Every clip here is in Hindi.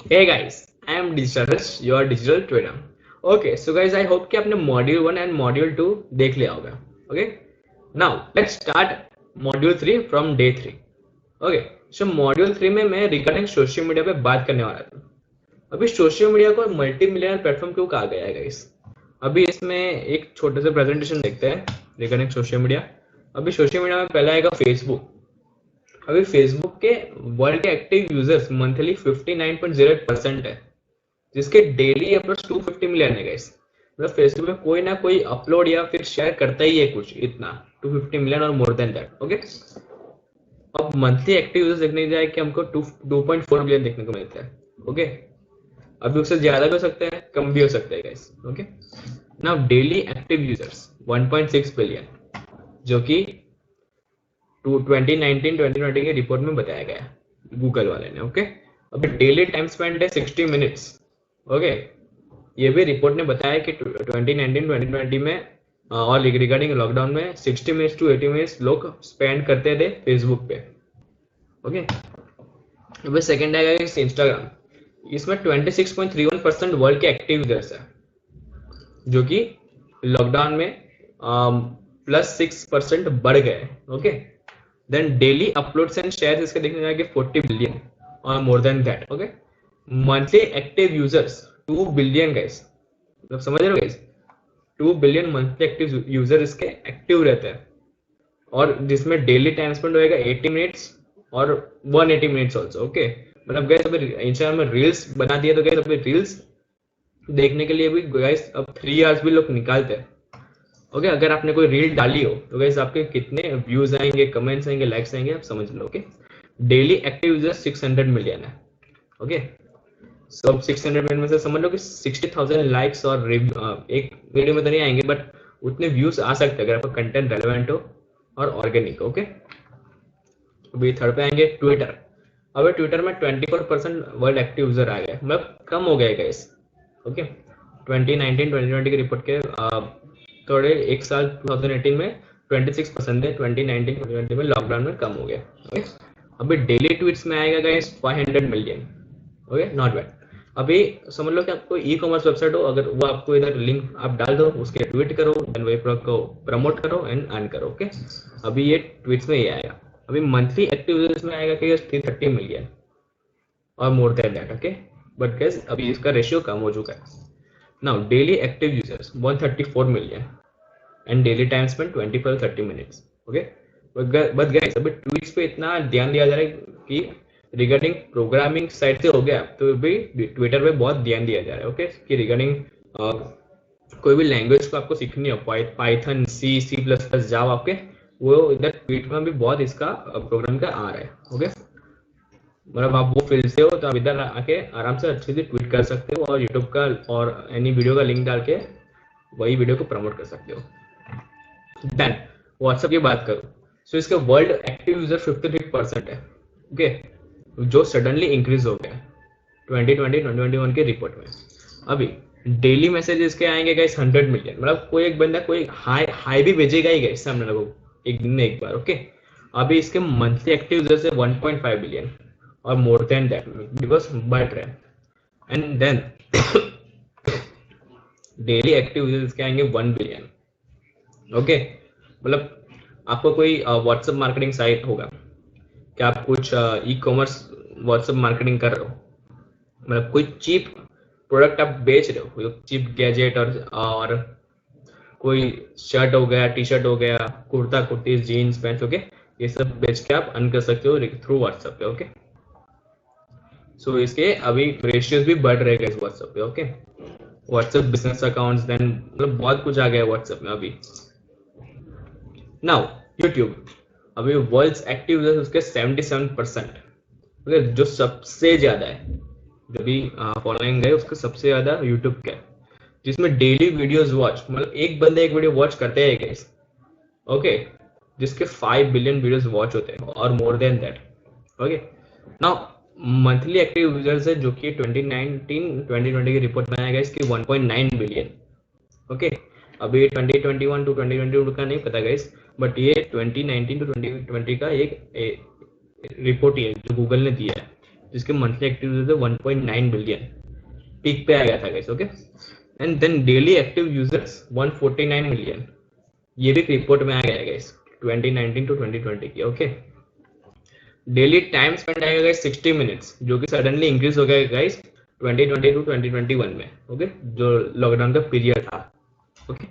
Hey guys, I am Digital your digital trader. Okay, so guys, I hope कि आपने मॉड्यूल 1 एंड मॉड्यूल 2 देख लिया होगा. Okay, now let's start module 3 from day 3. Okay, so module 3 में मैं रिगार्डिंग सोशल मीडिया पे बात करने वाला था. अभी सोशल मीडिया को मल्टी मिलियनर प्लेटफॉर्म क्यों कहा गया है गाइस? अभी इसमें एक छोटे से प्रेजेंटेशन देखते हैं रिगार्डिंग सोशल मीडिया. अभी सोशल मीडिया में पहला आएगा फेसबुक. अभी फेसबुक के वर्ल्ड के एक्टिव यूजर्स मंथली 59.08% है, जिसके डेली अप्रोच 250 मिलियन है गाइस. मतलब फेसबुक में कोई ना कोई अपलोड या फिर शेयर करता ही है कुछ इतना 250 मिलियन और मोर देन दैट. ओके, अब मंथली एक्टिव यूजर्स देखने जाए कि हमको 2.4 मिलियन देखने को मिलता है. ओके, अभी उससे ज्यादा भी हो सकता है, कम भी हो सकता है guys. Okay, now daily active users 1.6 billion, जो कि 2019-2020 के रिपोर्ट में बताया गया गूगल वाले ने. ओके, अभी डेली टाइम स्पेंड है 60 मिनट्स. ओके, ये भी रिपोर्ट ने बताया कि 2019-2020 में और रिगार्डिंग लॉकडाउन में 60 मिनट्स टू 80 मिनट्स लोग स्पेंड करते थे फेसबुक पे. ओके, अभी सेकेंड आएगा इंस्टाग्राम. इसमें 26.31% वर्ल्ड के एक्टिव यूजर्स है, जो कि लॉकडाउन में +6% बढ़ गए. Okay, then daily uploads and shares इसके देखने जाएंगे 40 बिलियन और more than that. Okay, monthly active users 2 billion guys. मतलब समझ रहे हो guys, 2 billion monthly active user इसके एक्टिव रहते हैं, और जिसमें डेली टाइम स्पेंड होएगा 80 मिनट्स और 180 मिनट्स ऑल्सो. ओके, मतलब गाइस अभी इंस्टाग्राम में रील्स बना दिया तो गाइस अभी रील्स देखने के लिए भी गाइस अब 3 आवर्स भी लोग निकालते हैं. ओके, अगर आपने कोई रील डाली हो तो गाइस आपके कितने व्यूज आएंगे, कमेंट्स आएंगे, लाइक्स आएंगे, आप समझ लो. Okay, daily active users 600 million है. ओके, सब 600 मिलियन में से समझ लो कि 60,000 लाइक्स और एक वीडियो में तो नहीं आएंगे, बट उतने व्यूज आ सकते हैं अगर आपका कंटेंट रेलेवेंट हो और ऑर्गेनिक. ओके, अभी थर्ड पे आएंगे ट्विटर. अभी ट्विटर में 24% वर्ल्ड एक्टिव यूजर आ गए, मतलब कम हो गए गाइस. ओके, 2019-2020 की रिपोर्ट के थोड़े एक साल 2018 में 26% है, 2019-2020 में लॉकडाउन में कम हो गया. ओके, अभी डेली ट्वीट्स में आएगा guys 500 million. Okay, not bad. अभी समझ लो कि आपको ई कॉमर्स वेबसाइट हो, अगर वो आपको इधर लिंक आप डाल दो, उसके ट्वीट करो, देन वही प्रोडक्ट को प्रमोट करो एंड अर्न करो. ओके, अभी ये ट्वीट्स में ही आएगा. अभी मंथली एक्टिव यूजर्स में आएगा कि 330 मिलियन और more than that. Okay, but guys अभी इसका रेशियो कम हो चुका है. Now daily active users 134 million and daily time spend 25-30 minutes. Okay, but guys अभी ट्वीट्स पे इतना ध्यान दिया जा रहा है कि रिगार्डिंग प्रोग्रामिंग साइड से हो गया, तो भी ट्विटर पे बहुत ध्यान दिया जा रहा है. ओके, कि रिगार्डिंग कोई भी लैंग्वेज को आपको सीखनी हो, पाइथन, C++, जावा, आपके वो इधर ट्वीट में भी बहुत इसका प्रोग्राम का आ रहा है. ओके, मतलब आप वो फील्ड से हो तो आप इधर आके आराम से अच्छे से ट्वीट कर सकते हो और यूट्यूब का और एनी वीडियो का लिंक डाल के वही वीडियो को प्रमोट कर सकते हो. देन व्हाट्सएप की बात करूं, सो इसका वर्ल्ड एक्टिव यूजर 53% है. ओके, जो सडनली इंक्रीज हो गया 2020-2021 के रिपोर्ट में. अभी डेली मैसेजेस के आएंगे गाइस 100 मिलियन. मतलब कोई एक बंदा कोई हाई भी भेजेगा ही गाइस सामने लोगों को एक दिन में एक बार. ओके, अभी इसके मंथली एक्टिव यूजर्स है 1.5 बिलियन और मोर देन दैट, बिकॉज बढ़ रहे हैं. And then daily active users के आएंगे 1 बिलियन. ओके, मतलब आपको कोई व्हाट्सएप मार्केटिंग साइट होगा, क्या आप कुछ ई कॉमर्स व्हाट्सएप मार्केटिंग कर रहे हो, मतलब कोई चीप प्रोडक्ट आप बेच रहे हो, चीप गैजेट और कोई शर्ट हो गया, टी शर्ट हो गया, kurta kurti, jeans pants. Okay, ये सब बेच के आप अर्न कर सकते हो थ्रू व्हाट्सएप पे. ओके, सो इसके अभी रेशियोज भी बढ़ रहे हैं इस व्हाट्सएप पे. Okay, WhatsApp business accounts, then मतलब बहुत कुछ आ गया है व्हाट्सएप में अभी. Now YouTube. अभी वर्ल्ड एक्टिव यूजर्स उसके 77%. ओके, जो सबसे ज्यादा है, जो भी फॉलोइंग है उसका सबसे ज्यादा यूट्यूब का है, जिसमें डेली वीडियोस वॉच, मतलब एक बंदा एक वीडियो वॉच करते हैं गाइस. ओके, जिसके 5 बिलियन वीडियोस वॉच होते हैं और more than that. Okay, now monthly active users है, जो कि 2019-2020 की रिपोर्ट बनाया गया इसकी 1.9 बिलियन. ओके, अभी 2021 टू 2022 का नहीं पता गाइस, बट ये 2019 टू 2020 का एक रिपोर्ट ही है जो गूगल ने दिया है, जिसके monthly active user 1.9 billion, peak पे आ गया था guys. Okay, and then daily active users 149 million, ये भी रिपोर्ट में आ गया है गाइस 2019 टू 2020 की. ओके, डेली टाइम स्पेंड आएगा गाइस 60 मिनट्स, जो कि सडनली इंक्रीज हो गया गाइस 2020 टू 2021 में. ओके, जो लॉकडाउन का पीरियड था. ओके,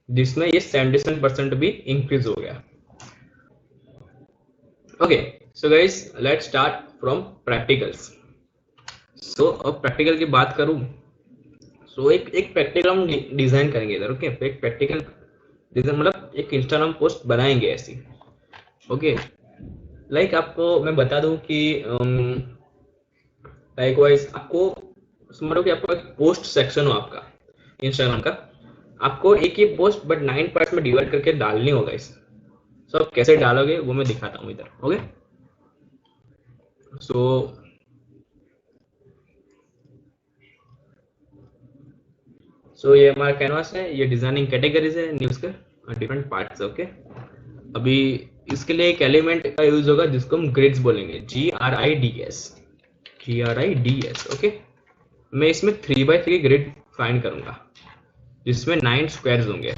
जिसमें ये 77% भी इंक्रीज हो गया. Okay, so guys let's start from practicals. So अब प्रैक्टिकल की बात करूं, सो एक प्रैक्टिकल हम डिजाइन करेंगे इधर. ओके, एक प्रैक्टिकल डिजाइन मतलब एक इंस्टाग्राम पोस्ट बनाएंगे ऐसी. ओके, लाइक आपको मैं बता दूं कि लाइक वाइज आपको समझो कि आपको एक पोस्ट सेक्शन हो आपका इंस्टाग्राम का, आपको एक ही पोस्ट बट 9 पार्ट्स में डिवाइड करके डालनी होगा इस. सो आप कैसे डालोगे वो मैं दिखाता हूँ इधर. ओके, सो ये हमारा कैनवास है, ये डिजाइनिंग कैटेगरीज है न्यूज के डिफरेंट पार्ट्स. ओके, अभी इसके लिए एक एलिमेंट का यूज होगा जिसको हम ग्रिड्स बोलेंगे, GRIDS. ओके, मैं इसमें 3x3 ग्रिड फाइंड करूंगा जिसमें 9 स्क्वायर्स होंगे.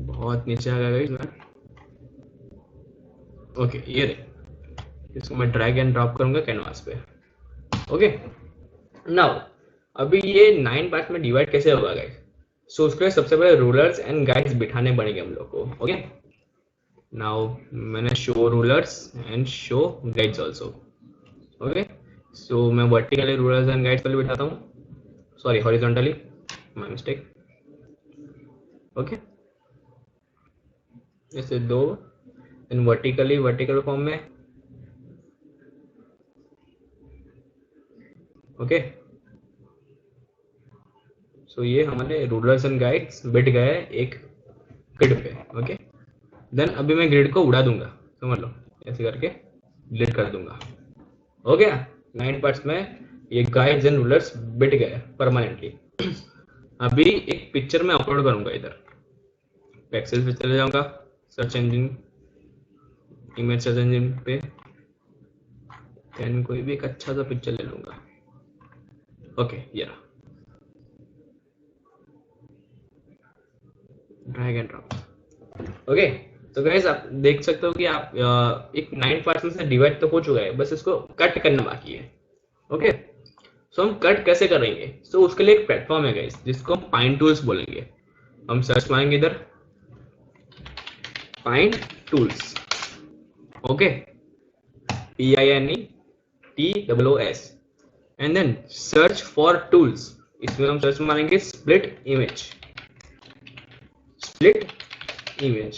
बहुत नीचे आ गया इसमें. ओके, ये इसको मैं ड्रैग एंड ड्रॉप करूंगा कैनवास पे. ओके, नाउ अभी ये 9 पार्ट में डिवाइड कैसे होगा गाइस. सो उसके लिए सबसे पहले रूलर्स एंड गाइड्स बिठाने पड़ेंगे हम लोग को. ओके, नाउ मैंने show rulers and show guides also. Okay, so मैं वर्टिकली रूलर्स एंड गाइड्स पहले बिठाता हूँ, sorry horizontally, my mistake. Okay, ऐसे दो इन वर्टिकल फॉर्म में. ओके, सो ये हमारे रूलर्स एंड गाइड्स बिठ गए एक ग्रिड पे. ओके, देन अभी मैं ग्रिड को उड़ा दूंगा, समझ लो ऐसे करके डिलीट कर दूंगा. हो गया, 9 पार्ट्स में ये गाइड्स एंड रूलर्स बिठ गए परमानेंटली. अभी एक पिक्चर में अपलोड करूंगा इधर, पिक्सेल पे चले जाऊंगा, search engine, image search engine पे, देन कोई भी एक अच्छा सा पिक्चर ले लूंगा. ओके, ये रहा, ड्रैग एंड ड्रॉप. ओके, तो गाइस आप देख सकते हो कि आप एक 9 पार्ट्स में से डिवाइड तो हो चुका है, बस इसको कट करना बाकी है. ओके, सो हम कट कैसे करेंगे. सो उसके लिए एक प्लेटफॉर्म है गाइस जिसको हम पाइन टूल्स बोलेंगे. हम सर्च मारेंगे इधर pine tools. Okay, PINETOOLS and then search for tools. इसमें हम सर्च मारेंगे स्प्लिट इमेज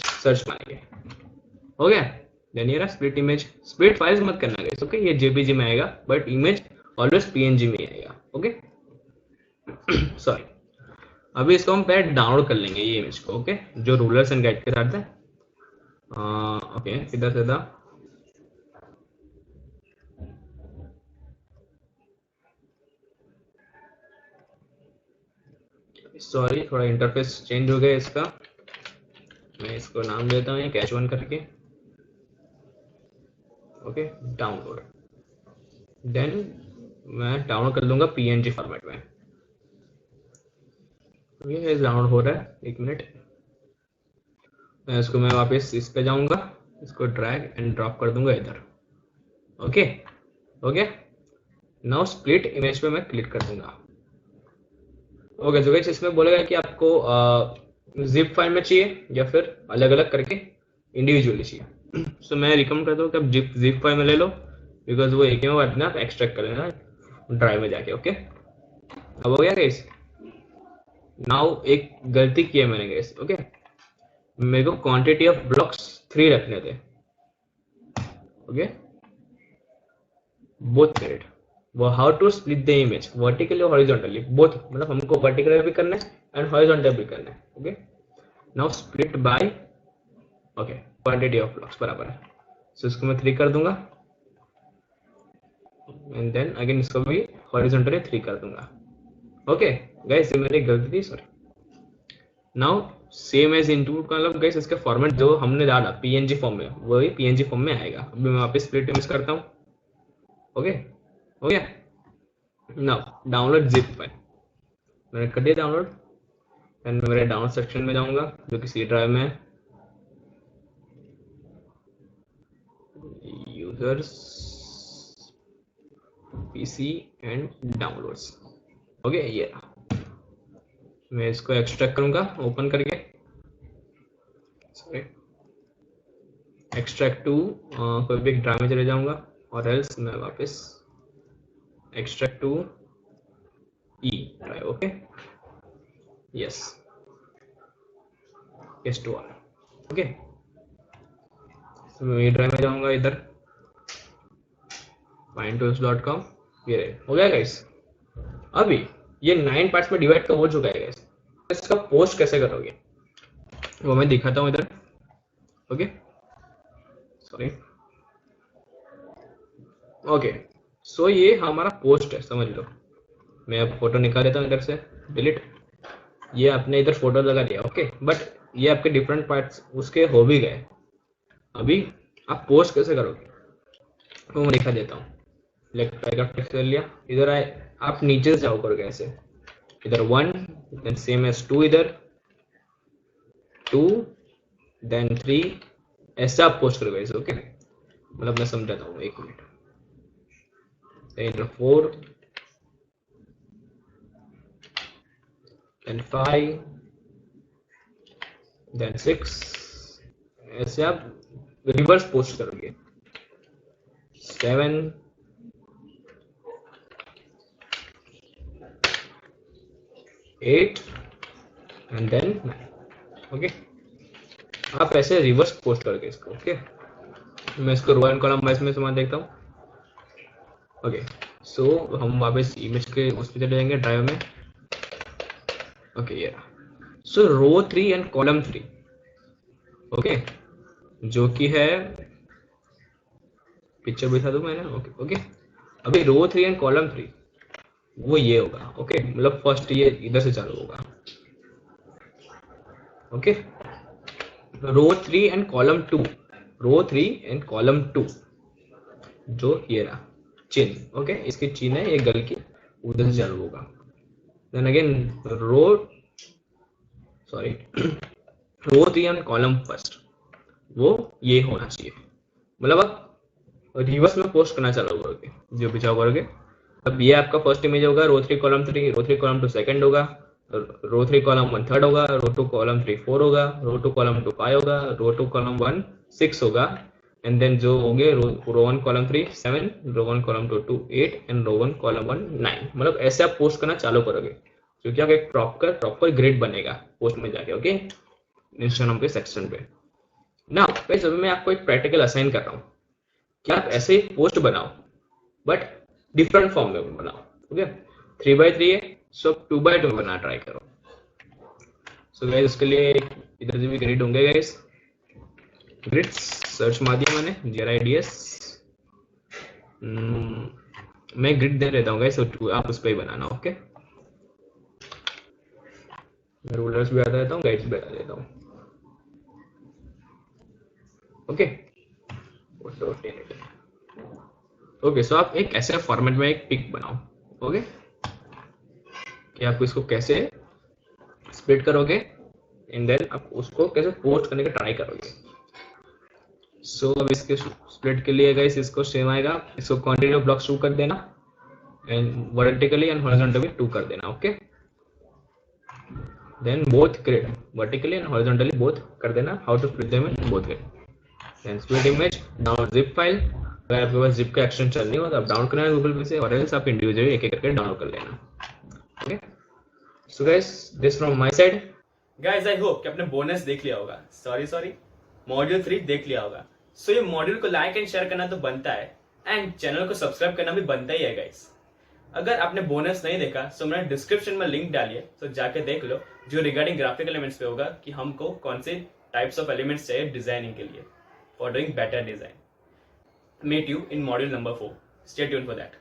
सर्च मारेंगे. हो गया, देन ये रहा स्प्लिट इमेज. स्प्लिट फाइल्स मत करना गाइस. ओके, ये JPG में आएगा बट इमेज ऑलवेज PNG में आएगा. Okay, sorry. अभी इसको हम पहले डाउनलोड कर लेंगे ये इमेज को. ओके, जो रूलर्स एंड गाइड के साथ है. ओके, सीधा सॉरी, थोड़ा इंटरफेस चेंज हो गया इसका. मैं इसको नाम देता हूँ कैच वन करके. Okay, download. देन मैं डाउनलोड कर लूंगा PNG फॉर्मेट में. ये डाउनलोड हो रहा है, एक मिनट. इसको मैं वापस इस पे जाऊंगा, इसको ड्रैग एंड ड्रॉप कर दूंगा इधर. ओके, हो गया. नाउ स्प्लिट इमेज पे मैं क्लिक कर दूंगा. ओके, तो गाइस इसमें बोलेगा कि आपको जिप फाइल में चाहिए या फिर अलग अलग करके इंडिविजुअली चाहिए. सो मैं रिकमेंड करता हूँ कि आप जिप फाइल में ले लो, बिकॉज वो एक ही बार में आप एक्सट्रैक्ट कर लेना ड्राइव में जाके. ओके, अब हो गया गाइस. नाउ एक गलती की है मैंने गाइस. ओके, मेरे को क्वांटिटी ऑफ ब्लॉक्स 3 रखने थे. ओके, बोथ मेरिट वो how to split the image vertically और हॉरिजॉन्टली बोथ, मतलब हमको वर्टिकली भी करना है एंड हॉरिजॉन्टल भी करना है. Okay, now split by okay quantity of blocks बराबर है. सो इसको मैं 3 कर दूंगा एंड देन अगेन इसको भी हॉरिजॉन्टली 3 कर दूंगा. ओके गाइस, ये मेरी गलती थी, sorry. Now same as include का मतलब गाइस इसका फॉर्मेट जो हमने डाला पीएनजी फॉर्म में वही पीएनजी फॉर्म में आएगा। अभी मैं वापस स्प्लिट इमेज करता हूँ। ओके हो गया। नाउ डाउनलोड जिप फाइल मैंने कर दिया डाउनलोड एंड मैं मेरे डाउनलोड सेक्शन में जाऊंगा जो कि सी ड्राइव में है। Users PC and downloads. Okay ये मैं इसको एक्सट्रैक्ट करूंगा ओपन करके। सॉरी एक्सट्रैक्ट टू कोई भी ड्राइव में चले जाऊंगा और एल्स मैं वापस extract to E drive. Okay yes yes to all. Okay मैं ड्राइव में जाऊंगा इधर finetools.com ये रहे। हो गया गाइस। अभी ये 9 पार्ट्स में डिवाइड हो चुका है गाइस। इसका पोस्ट कैसे करोगे वो मैं दिखाता हूँ इधर। ओके सॉरी ओके सो ये हमारा पोस्ट है समझ लो। मैं अब फोटो निकाल देता हूँ इधर से डिलीट। ये आपने इधर फोटो लगा दिया। ओके बट ये आपके डिफरेंट पार्ट्स उसके हो भी गए। अभी आप पोस्ट कैसे करोगे वो मैं दिखा देता हूँ। लेफ्ट पैराग्राफ कर लिया इधर आए आप नीचे से जाओ करोगे ऐसे इधर 1 देन सेम एज 2 इधर 2 देन 3 ऐसा आप पोस्ट करोगे ऐसे। ओके मतलब मैं समझाता हूँ एक मिनट। इधर 4 देन 5 देन 6 ऐसे आप रिवर्स पोस्ट करोगे 7 8 एंड देन 9। ओके आप ऐसे रिवर्स पोस्ट करोगे इसको। ओके मैं इसको रो एंड कॉलम वाइज में समान देखता हूँ। ओके सो हम वापस इमेज के उस पर चले जाएंगे ड्राइव में। ओके ये सो रो 3 एंड कॉलम 3 ओके जो कि है पिक्चर बिठा दूं मैंने। ओके ओके अभी रो 3 एंड कॉलम 3 वो ये होगा। ओके मतलब फर्स्ट ये इधर से चालू होगा। Okay row 3 and column 2 row 3 and column 2 जो ये रहा चिन। ओके इसकी चिन है ये गल की उधर से चालू होगा। Then again row sorry row 3 and column first वो ये होना चाहिए। मतलब आप रिवर्स में पोस्ट करना चालू करोगे जो भी चाहो करोगे। अब ये आपका फर्स्ट इमेज होगा रो 3 कॉलम 3 रो 3 कॉलम 2 सेकंड होगा रो 3 कॉलम 1 थर्ड होगा रो 2 कॉलम 3 4 होगा रो 2 कॉलम 2 5 होगा रो 2 कॉलम 1 6 होगा एंड देन जो होंगे row 1 column 3 7 row 1 column 2 8 and row 1 column 1 9। मतलब ऐसे आप पोस्ट करना चालू करोगे क्योंकि आपका एक प्रॉपर ग्रिड बनेगा पोस्ट में जाके। ओके इंस्टाग्राम के सेक्शन पे। ना गाइस अभी मैं आपको एक प्रैक्टिकल असाइन कर रहा हूँ कि आप ऐसे ही पोस्ट बनाओ बट डिफरेंट फॉर्म में बनाओ। ओके 3x3 है सो 2x2 बनाना ट्राई करो। सो गाइस उसके लिए इधर से भी ग्रिड होंगे गाइस। ग्रिड्स सर्च मार दिया मैंने GRIDS। मैं ग्रिड दे देता हूँ गाइस आप उस पर ही बनाना। ओके मैं रूलर्स भी बता देता हूँ गाइड्स भी बता देता हूँ। ओके ओके सो आप एक ऐसे फॉर्मेट में एक पिक बनाओ। ओके कि आप इसको कैसे स्प्लिट करोगे एंड देन आप उसको कैसे पोस्ट करने का ट्राई करोगे। सो अब इसके स्प्लिट के लिए गाइस इसको सेम आएगा इसको कंटिन्यू ब्लॉक्स 2 कर देना एंड वर्टिकली एंड हॉरिजॉन्टली 2 कर देना। Okay then both grid vertically and horizontally both कर देना। How to split them in both grid then split image down zip file. अगर आपके पास जिप का एक्सटेंशन नहीं हो तो आप डाउन करना है गूगल पे से और एल्स आप इंडिविजुअली एक एक करके डाउनलोड कर लेना। Okay so guys this from my side. Guys I hope कि आपने बोनस देख लिया होगा सॉरी मॉड्यूल 3 देख लिया होगा। सो ये मॉड्यूल को लाइक एंड शेयर करना तो बनता है एंड चैनल को सब्सक्राइब करना भी बनता ही है गाइस। अगर आपने बोनस नहीं देखा तो मैंने डिस्क्रिप्शन में लिंक डाली है तो जाके देख लो जो रिगार्डिंग ग्राफिकल एलिमेंट्स पे होगा कि हमको कौन से टाइप्स ऑफ एलिमेंट्स चाहिए डिजाइनिंग के लिए for doing better design. Meet you in module number 4। Stay tuned for that.